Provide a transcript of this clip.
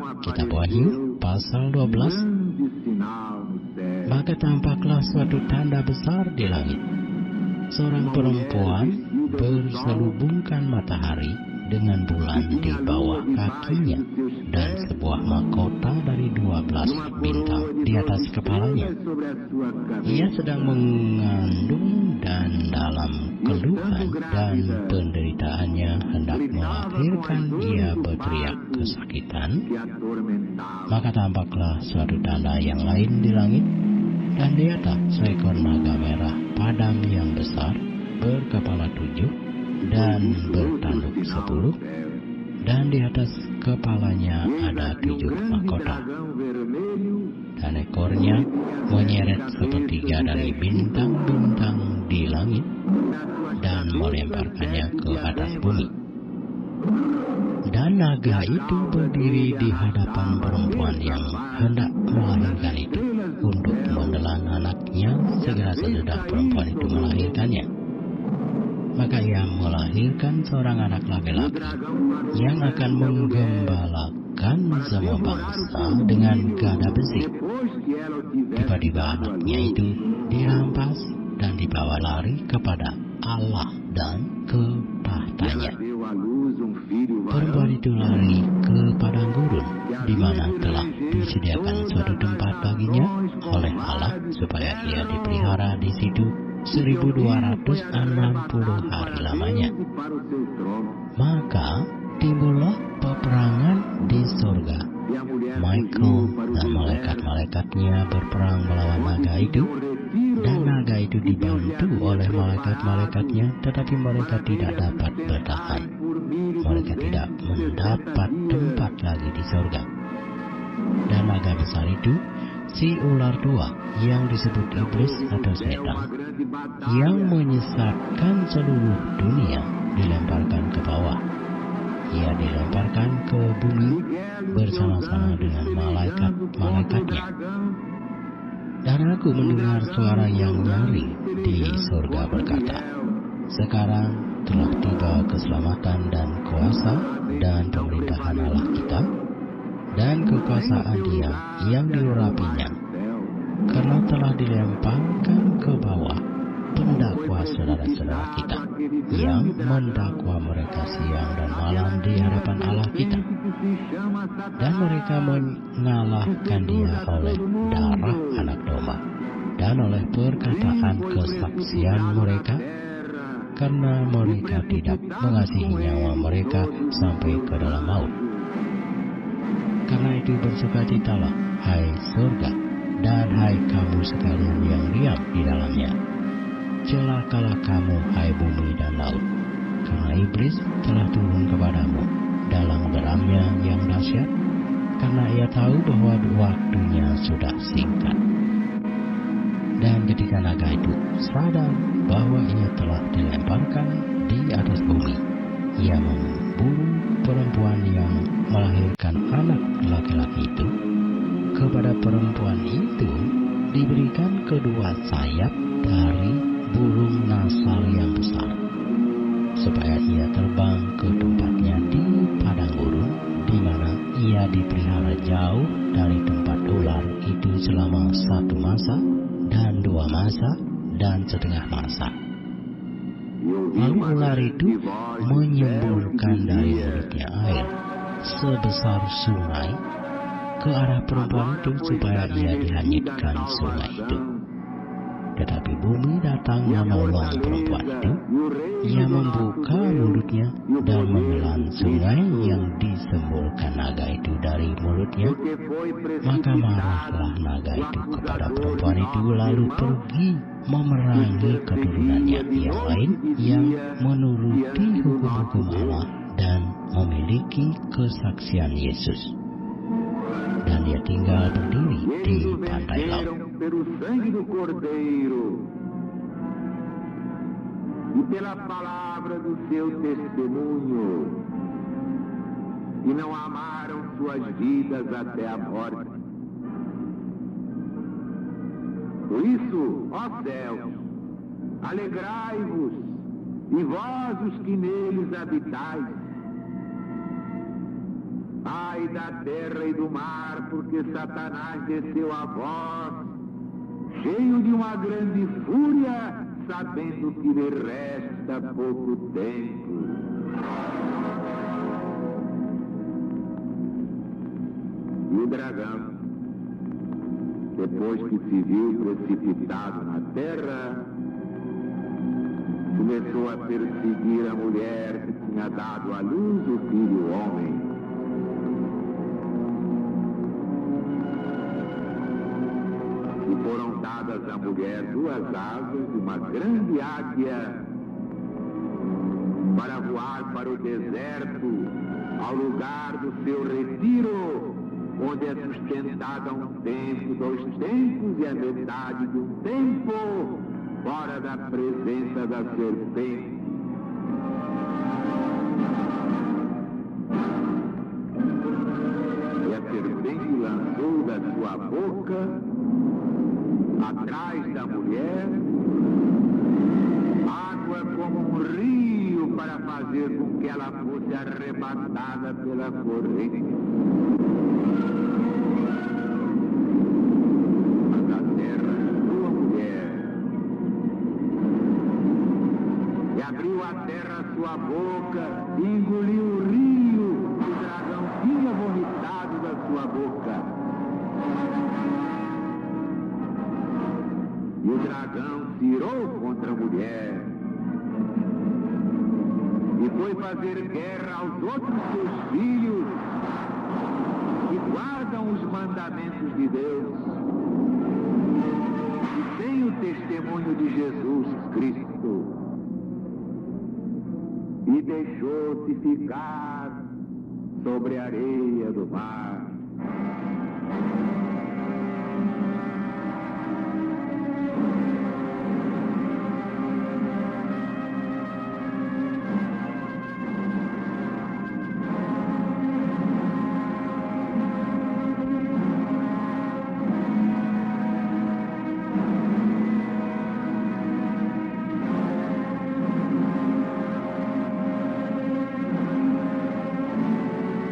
Kitab Wahyu pasal 12. Maka tampaklah suatu tanda besar di langit. Seorang perempuan berselubungkan matahari dengan bulan di bawah kakinya dan sebuah mahkota dari 12 bintang di atas kepalanya. Ia sedang mengandung dan dalam keluhan dan penderitaannya hendak melahirkan. Ia berteriak kesakitan. Maka tampaklah suatu tanda yang lain di langit, dan lihatlah seekor naga merah padam yang besar, berkepala 7 dan bertanduk 10, dan di atas kepalanya ada 7 mahkota. Dan ekornya menyeret sepertiga dari bintang-bintang di langit dan melemparkannya ke atas bumi. Dan naga itu berdiri di hadapan perempuan yang hendak melahirkan itu untuk menelan anaknya segera sesudah perempuan itu melahirkannya. Maka ia melahirkan seorang anak laki-laki yang akan menggembalakan semua bangsa dengan gada besi. Tiba-tiba anaknya itu dirampas dan dibawa lari kepada Allah dan ke tahtanya. Perempuan itu lari ke padang gurun, di mana telah disediakan suatu tempat baginya oleh Allah supaya ia dipelihara di situ 1260 hari lamanya. Maka timbullah peperangan di surga. Michael dan malaikat-malaikatnya berperang melawan naga itu, dan naga itu dibantu oleh malaikat-malaikatnya, tetapi mereka tidak dapat bertahan. Mereka tidak mendapat tempat lagi di surga. Dan naga besar itu, si ular tua yang disebut iblis atau setan, yang menyesatkan seluruh dunia, dilemparkan ke bawah. Ia dilemparkan ke bumi bersama-sama dengan malaikat-malaikatnya. Dan aku mendengar suara yang nyaring di surga berkata, "Sekarang telah tiba keselamatan dan kuasa dan pemerintahan Allah kita, dan kekuasaan Dia yang diurapinya, karena telah dilemparkan ke bawah pendakwa saudara-saudara kita yang mendakwa mereka siang dan malam di hadapan Allah kita. Dan mereka mengalahkan Dia oleh darah anak domba dan oleh perkataan kesaksian mereka, karena mereka tidak mengasihi nyawa mereka sampai ke dalam maut. Karena itu bersukacitalah, hai surga, dan hai kamu sekalian yang diam di dalamnya. Celakalah kamu, hai bumi dan laut, karena iblis telah turun kepadamu dalam geramnya yang dahsyat, karena ia tahu bahwa waktunya sudah singkat." Dan ketika naga itu sadar bahwa ia telah dilemparkan di atas bumi, ia memburu perempuan yang melahirkan anak laki-laki itu. Kepada perempuan itu diberikan kedua sayap dari burung nasar yang besar, supaya ia terbang ke tempatnya di padang gurun, di mana ia dipelihara jauh dari tempat ular itu selama 1 masa dan 2 masa dan setengah masa. Lalu ular itu menyembulkan dari mulutnya air sebesar sungai ke arah perempuan itu supaya ia dihanyutkan sungai itu. Tetapi bumi datang menolong perempuan itu. Ia membuka mulutnya dan menelan sungai yang disembulkan naga itu dari mulutnya. Maka marahlah naga itu kepada perempuan itu, lalu pergi memerangi keturunannya yang lain yang menuruti hukum-hukum Allah dan memiliki kesaksian Yesus. Dan dia tinggal berdiri di pantai laut. Pelo sangue do Cordeiro e pela palavra do seu testemunho, e não amaram suas vidas até a morte. Por isso, ó céus, alegrai-vos, e vós os que neles habitais. Ai ai da terra e do mar, porque Satanás desceu a vós, cheio de uma grande fúria, sabendo que lhe resta pouco tempo. E o dragão, depois que se viu precipitado na terra, começou a perseguir a mulher que tinha dado à luz o filho homem. E foram dadas à mulher 2 asas de uma grande águia para voar para o deserto, ao lugar do seu retiro, onde é sustentada um tempo, 2 tempos e a metade de um tempo, fora da presença da serpente. E a serpente lançou da sua boca, atrás da mulher, água como um rio para fazer com que ela fosse arrebatada pela corrente. Mas a terra sua mulher, e abriu a terra sua boca e engoliu o rio que o dragão tinha vomitado da sua boca. E o dragão se irou contra a mulher e foi fazer guerra aos outros seus filhos que guardam os mandamentos de Deus e têm o testemunho de Jesus Cristo. E deixou-se ficar sobre a areia do mar.